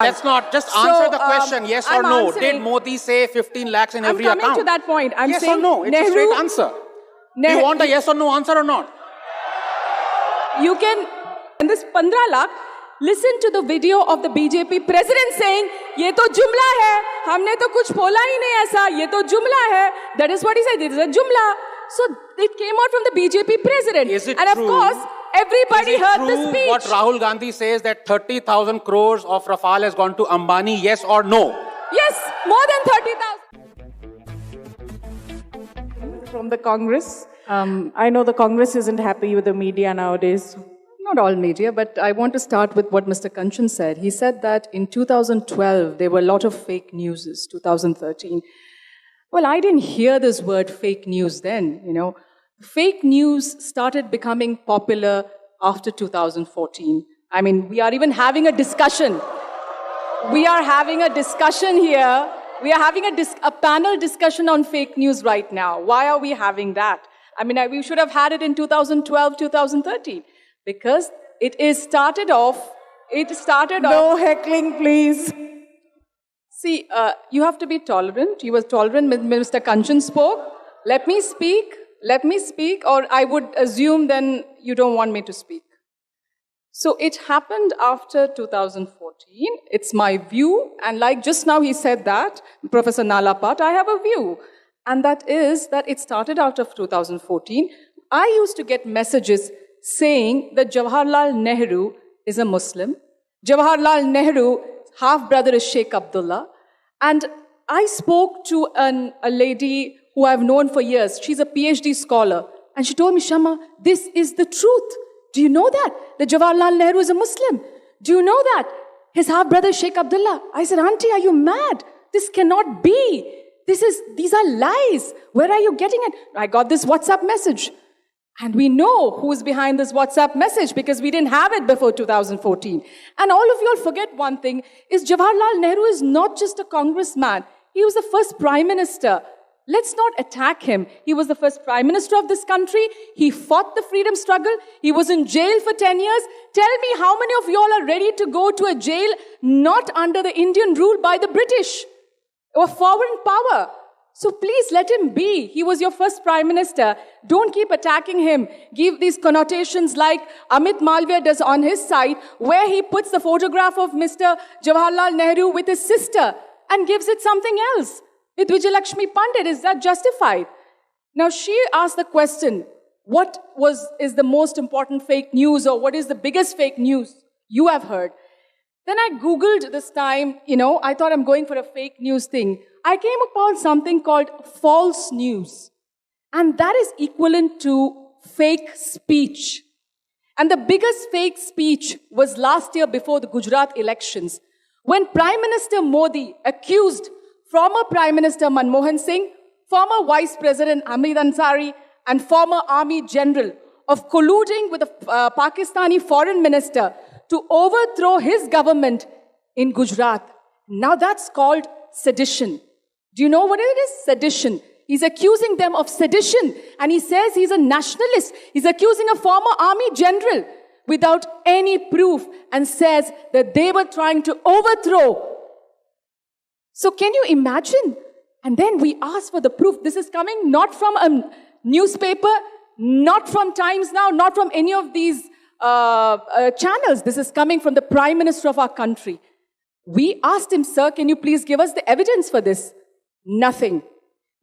let's not just answer the question, yes or no. Did Modi say 15 lakhs in every account? I'm coming to that point. I'm yes saying or no? It's a straight answer. Do you want a yes or no answer or not? You can, in this 15 lakh, listen to the video of the BJP president saying, "Ye to jumla hai, हमने तो कुछ बोला ही नहीं ऐसा, ये तो जुमला है." That is what he said. It is a jumla. So it came out from the BJP president. Is it and true? Of course, everybody heard the speech. What Rahul Gandhi says that 30,000 crores of Rafale has gone to Ambani, yes or no? Yes, more than 30,000. From the Congress. I know the Congress isn't happy with the media nowadays. Not all media, but I want to start with what Mr. Kanchan said. He said that in 2012, there were a lot of fake news, 2013. Well, I didn't hear this word fake news then, you know. Fake news started becoming popular after 2014. I mean, we are even having a discussion. We are having a discussion here. We are having a panel discussion on fake news right now. Why are we having that? I mean, we should have had it in 2012, 2013. Because it started off. No heckling, please. See, you have to be tolerant. You were tolerant when Mr. Kanchan spoke. Let me speak, or I would assume then you don't want me to speak. So it happened after 2014. It's my view. And like just now he said that, Professor Nalapat, I have a view. And that is that it started out of 2014. I used to get messages saying that Jawaharlal Nehru is a Muslim. Jawaharlal Nehru, half-brother is Sheikh Abdullah. And I spoke to a lady who I've known for years. She's a PhD scholar. And she told me, Shama, this is the truth. Do you know that? That Jawaharlal Nehru is a Muslim. Do you know that? His half-brother is Sheikh Abdullah. I said, Auntie, are you mad? This cannot be. These are lies. Where are you getting it? I got this WhatsApp message. And we know who's behind this WhatsApp message because we didn't have it before 2014. And all of you all forget one thing, is Jawaharlal Nehru is not just a congressman. He was the first prime minister. Let's not attack him. He was the first prime minister of this country. He fought the freedom struggle. He was in jail for 10 years. Tell me how many of you all are ready to go to a jail not under the Indian rule by the British or foreign power? So please let him be. He was your first prime minister. Don't keep attacking him. Give these connotations like Amit Malviya does on his site, where he puts the photograph of Mr. Jawaharlal Nehru with his sister and gives it something else. With Vijayalakshmi Pandit, is that justified? Now she asked the question, what is the most important fake news, or what is the biggest fake news you have heard? Then I Googled this time, I thought I'm going for a fake news thing. I came upon something called false news. And that is equivalent to fake speech. And the biggest fake speech was last year before the Gujarat elections, when Prime Minister Modi accused former Prime Minister Manmohan Singh, former Vice President Hamid Ansari, and former Army General of colluding with a Pakistani foreign minister to overthrow his government in Gujarat. Now that's called sedition. Do you know what it is? Sedition. He's accusing them of sedition. And he says he's a nationalist. He's accusing a former army general without any proof and says that they were trying to overthrow. So can you imagine? And then we ask for the proof. This is coming not from a newspaper, not from Times Now, not from any of these channels. This is coming from the Prime Minister of our country. We asked him, sir, can you please give us the evidence for this? Nothing.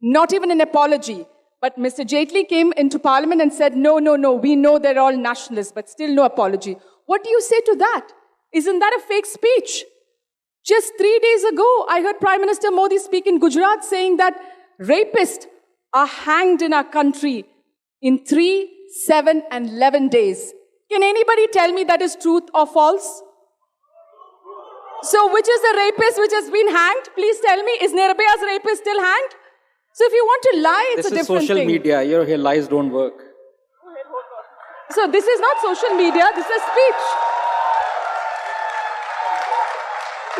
Not even an apology. But Mr. Jaitley came into Parliament and said, no, we know they're all nationalists, but still no apology. What do you say to that? Isn't that a fake speech? Just 3 days ago, I heard Prime Minister Modi speak in Gujarat saying that rapists are hanged in our country in 3, 7, and 11 days. Can anybody tell me that is truth or false? So which is the rapist which has been hanged? Please tell me, is Nirbhaya's rapist still hanged? So if you want to lie, it's a different thing. This is social media. Your lies don't work. So this is not social media, this is speech.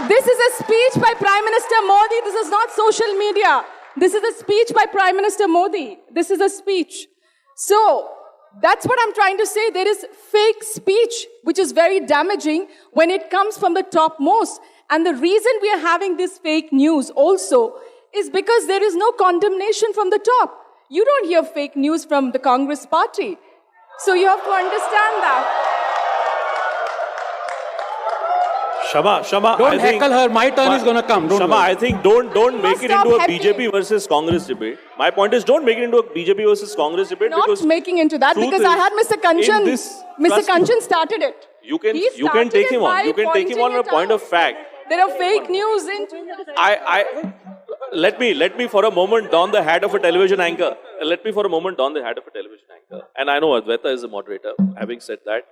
This is a speech by Prime Minister Modi. This is not social media. This is a speech by Prime Minister Modi. This is a speech. So that's what I'm trying to say. There is fake speech, which is very damaging when it comes from the topmost. And the reason we are having this fake news also is because there is no condemnation from the top. You don't hear fake news from the Congress party. So you have to understand that. Shama, Don't heckle her. My turn is going to come. Don't Shama, worry. I think don't make must it stop into a heckling. BJP versus Congress debate. My point is, don't make it into a BJP versus Congress debate Not because making into that truth because I is, had Mr. in Kanchan. this- Mr. trust me. Kanchan started it. You can He take started him it on. by You can take him on a pointing point it of out. fact. There are fake news into Let me for a moment don the hat of a television anchor. Let me for a moment don the hat of a television anchor. And I know Advaita is the moderator. Having said that,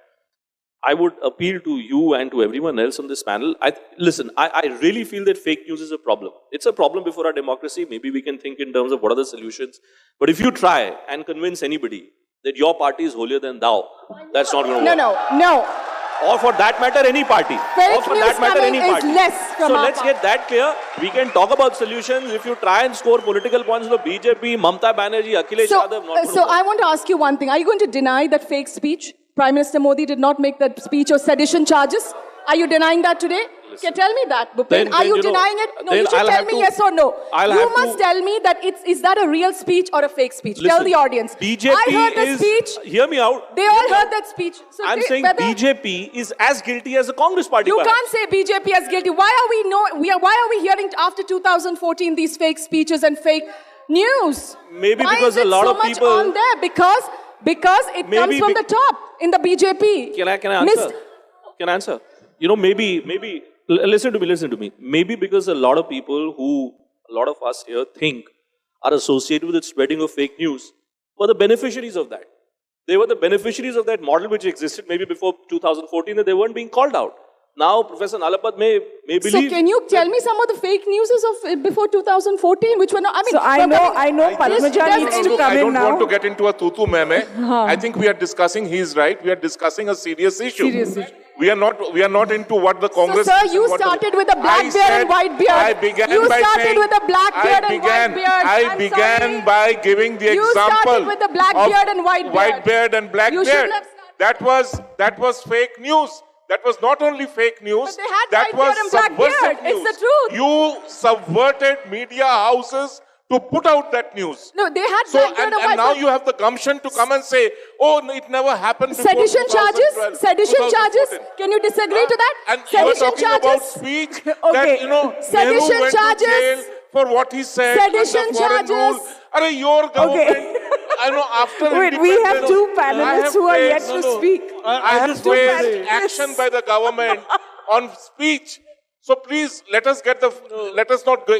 I would appeal to you and to everyone else on this panel. Listen, I really feel that fake news is a problem. It's a problem before our democracy. Maybe we can think in terms of what are the solutions. But if you try and convince anybody that your party is holier than thou, that's not going to work. No. Or for that matter, any party. Fake Or for news that matter, coming any is party. less from So our let's get that clear. We can talk about solutions. If you try and score political points for BJP, Mamta Banerjee, Akhilesh Yadav, not So I want to ask you one thing. Are you going to deny that fake speech? Prime Minister Modi did not make that speech of sedition charges. Are you denying that today? Okay, tell me that, Bhupen. Then, Are you you know, denying it? No, then you should I'll tell have me to- yes or no. I'll You have must to- tell me that is that a real speech or a fake speech? Tell Listen, the audience. BJP I heard the is, speech. hear me out. They Hear all me heard out. that speech. So I'm they- saying whether- BJP is as guilty as the Congress party. You perhaps. can't say BJP as guilty. Why are we hearing after 2014 these fake speeches and fake news? Maybe Why because is a it lot so of much people- on there? Because it Maybe comes from be- the top in the BJP. Can I answer? Can I answer? You know, maybe, listen to me. Maybe because a lot of people a lot of us here think are associated with the spreading of fake news were the beneficiaries of that. They were the beneficiaries of that model which existed maybe before 2014 and they weren't being called out. Now, Professor Nalapad may believe... So can you tell me some of the fake news of before 2014, which were not, I mean... So I know Padmaja needs to come I in don't now. want to get into a tutu meme. I think we are discussing, he's right, we are discussing a serious issue. Serious issue. We are not into what the Congress... So, sir, is you and what the- started with a black I beard and said- white beard. I began You by started saying- with a black beard and white beard. I I'm began sorry. by giving the You example started with the black of beard and white beard. white beard and black You beard. shouldn't have started. That was fake news. That was not only fake news. But they had that white was beard and black subversive beard. news. It's the truth. You subverted media houses to put out that news. No, they had So, black beard and and white now beard. you have the gumption to come and say, oh, no, it never happened before Sedition 2012, charges? Sedition charges? 2014. Can you disagree to that? And you are Sedition talking charges? about speech Okay. that, you know, Sedition Nehru went charges? to jail for what he said. Sedition under foreign charges? rule. Are your government, I know, after Wait, we have independence, two I panelists have who are yet faced- to speak. I have two faced panelists. action by the government on speech. So please, let us not go,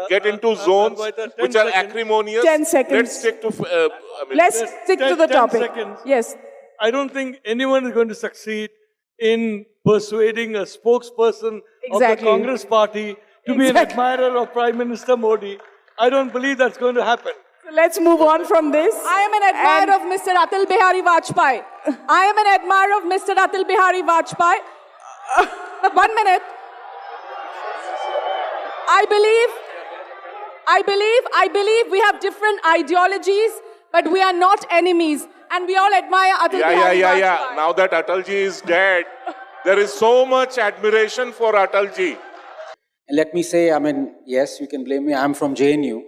get into zones Advaita, 10 which are seconds. acrimonious. 10 seconds. Let's stick to, Let's stick to the 10 topic. seconds. Yes. I don't think anyone is going to succeed in persuading a spokesperson Exactly. of the Congress party to be an Exactly. admirer of Prime Minister Modi. I don't believe that's going to happen. So let's move on from this. I am an admirer of Mr. Atal Bihari Vajpayee. I am an admirer of Mr. Atal Bihari Vajpayee. 1 minute. I believe we have different ideologies, but we are not enemies. And we all admire Atal Bihari Vajpayee. Yeah. Now that Atalji is dead, there is so much admiration for Atalji. And let me say, yes, you can blame me, I'm from JNU.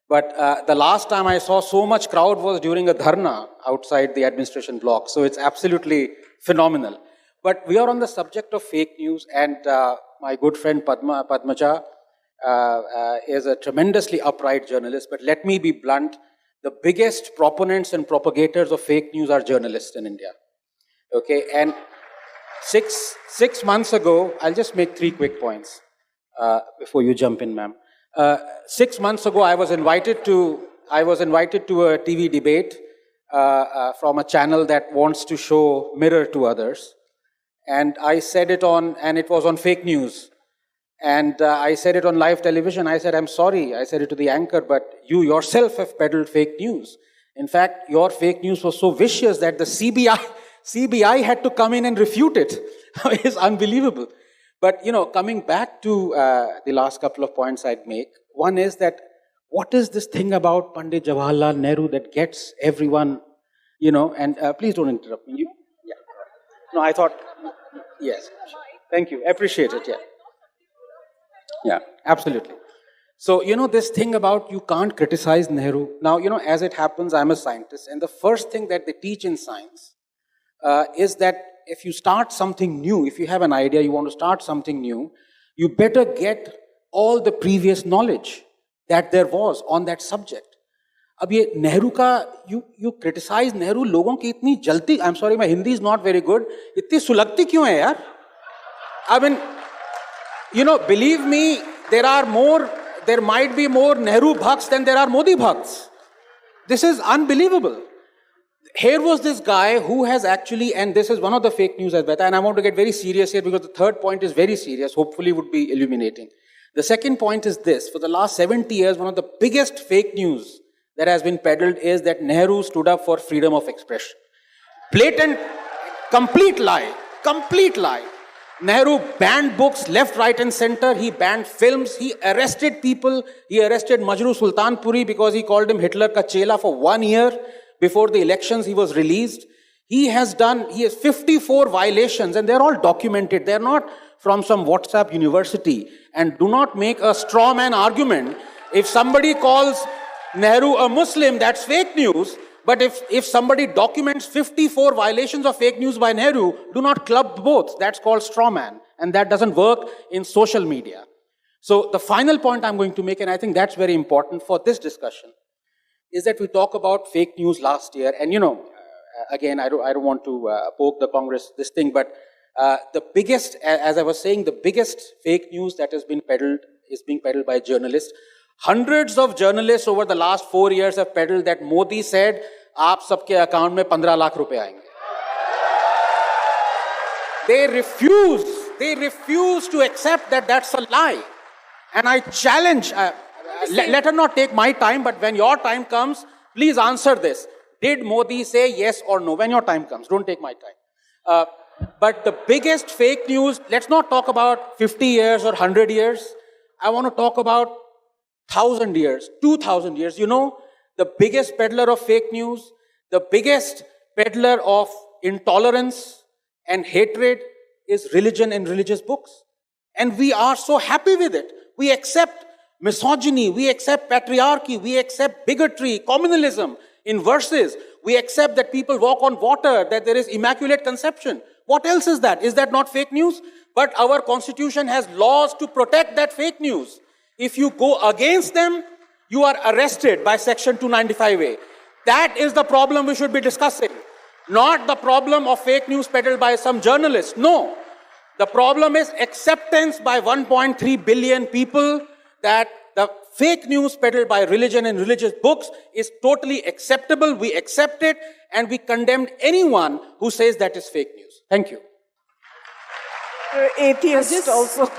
But the last time I saw so much crowd was during a dharna outside the administration block. So it's absolutely phenomenal. But we are on the subject of fake news, and my good friend Padmaja is a tremendously upright journalist. But let me be blunt, the biggest proponents and propagators of fake news are journalists in India. Okay, and six months ago, I'll just make 3 quick points before you jump in, ma'am. 6 months ago, I was invited to a TV debate from a channel that wants to show mirror to others. And I said it and it was on fake news. And I said it on live television. I said, I'm sorry. I said it to the anchor, but you yourself have peddled fake news. In fact, your fake news was so vicious that the CBI had to come in and refute it. It's unbelievable. But, coming back to the last couple of points I'd make, one is that what is this thing about Pandit Jawaharlal Nehru that gets everyone, and please don't interrupt me. No, I thought, yes. Thank you. Appreciate it, yeah. Yeah, absolutely. So, this thing about you can't criticize Nehru. Now, as it happens, I'm a scientist, and the first thing that they teach in science is that if you start something new, if you have an idea, you want to start something new, you better get all the previous knowledge that there was on that subject. अब ये नेहरू का you criticize Nehru, लोगों की इतनी जल्दी, I'm sorry, my Hindi is not very good, इतनी सुलगती क्यों है यार? I mean, believe me, there might be more Nehru bhakts than there are Modi bhakts. This is unbelievable. Here was this guy who has actually, and this is one of the fake news as well, and I want to get very serious here because the third point is very serious, hopefully would be illuminating. The second point is this: for the last 70 years, one of the biggest fake news that has been peddled is that Nehru stood up for freedom of expression. Blatant, complete lie. Nehru banned books left, right and center. He banned films. He arrested people. He arrested Majru Sultanpuri because he called him Hitler ka chela for 1 year. Before the elections, he was released. He has 54 violations and they're all documented. They're not from some WhatsApp university. And do not make a straw man argument. If somebody calls Nehru a Muslim, that's fake news. But if somebody documents 54 violations of fake news by Nehru, do not club both. That's called straw man. And that doesn't work in social media. So the final point I'm going to make, and I think that's very important for this discussion, is that we talk about fake news last year. And again, I don't want to poke the Congress this thing, but the biggest, as I was saying, the biggest fake news that has been peddled is being peddled by journalists. Hundreds of journalists over the last 4 years have peddled that Modi said, "Aap sabke account mein 15 lakh rupees aayenge." They refuse to accept that that's a lie. And I challenge, let her not take my time, but when your time comes, please answer this. Did Modi say yes or no? When your time comes, don't take my time. But the biggest fake news, let's not talk about 50 years or 100 years. I want to talk about 1,000 years, 2,000 years. The biggest peddler of fake news, the biggest peddler of intolerance and hatred is religion and religious books. And we are so happy with it. We accept misogyny, we accept patriarchy, we accept bigotry, communalism in verses. We accept that people walk on water, that there is immaculate conception. What else is that? Is that not fake news? But our constitution has laws to protect that fake news. If you go against them, you are arrested by Section 295A. That is the problem we should be discussing. Not the problem of fake news peddled by some journalists. No. The problem is acceptance by 1.3 billion people that the fake news peddled by religion and religious books is totally acceptable. We accept it and we condemn anyone who says that is fake news. Thank you. Atheist also.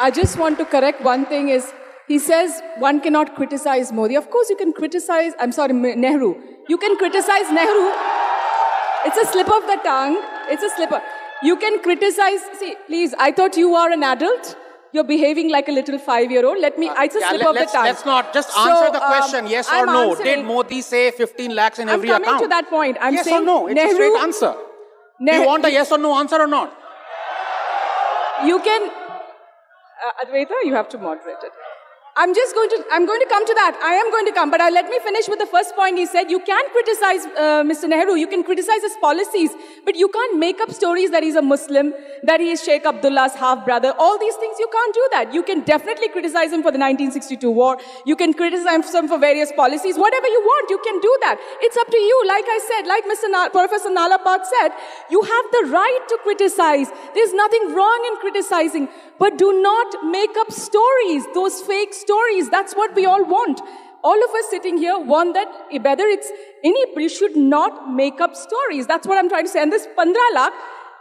I just want to correct one thing is, he says one cannot criticize Modi. Of course you can criticize, Nehru. You can criticize Nehru. It's a slip of the tongue. It's a slip of... You can criticize... See, please, I thought you are an adult. You're behaving like a little 5-year-old. It's a slip of the tongue. Let's not just answer the question, yes or no. Did Modi say 15 lakhs in every account? I'm coming to that point. I'm yes saying or no? It's a straight answer. Do you want a yes or no answer or not? You can... Advaita, you have to moderate it. I'm going to come to that. I am going to come, but let me finish with the first point. He said, you can criticize Mr. Nehru, you can criticize his policies, but you can't make up stories that he's a Muslim, that he is Sheikh Abdullah's half-brother. All these things, you can't do that. You can definitely criticize him for the 1962 war. You can criticize him for various policies. Whatever you want, you can do that. It's up to you. Like I said, like Professor Nala Park said, you have the right to criticize. There's nothing wrong in criticizing, but do not make up stories, those fake stories. That's what we all want. All of us sitting here want that, whether it's anybody, should not make up stories. That's what I'm trying to say. And this 15 lakh,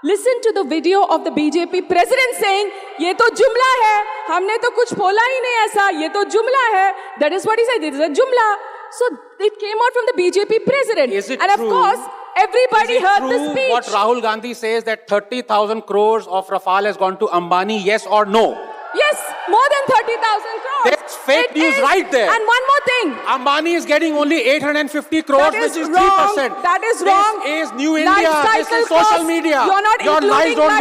listen to the video of the BJP president saying, "Ye to jumla hai, humne to kuch bola hi nahi aisa, ye to jumla hai." That is what he said, it is a jumla. So it came out from the BJP president. Is it and true? Of course, everybody heard the speech. What Rahul Gandhi says that 30,000 crores of Rafale has gone to Ambani, yes or no? Yes, more than 30,000 crores. That's fake news right there. And one more thing. Ambani is getting only 850 crores, That is which is wrong. 3%. That is wrong. This is New Life India. This cycle is social cost. media. You're not Your lies including don't life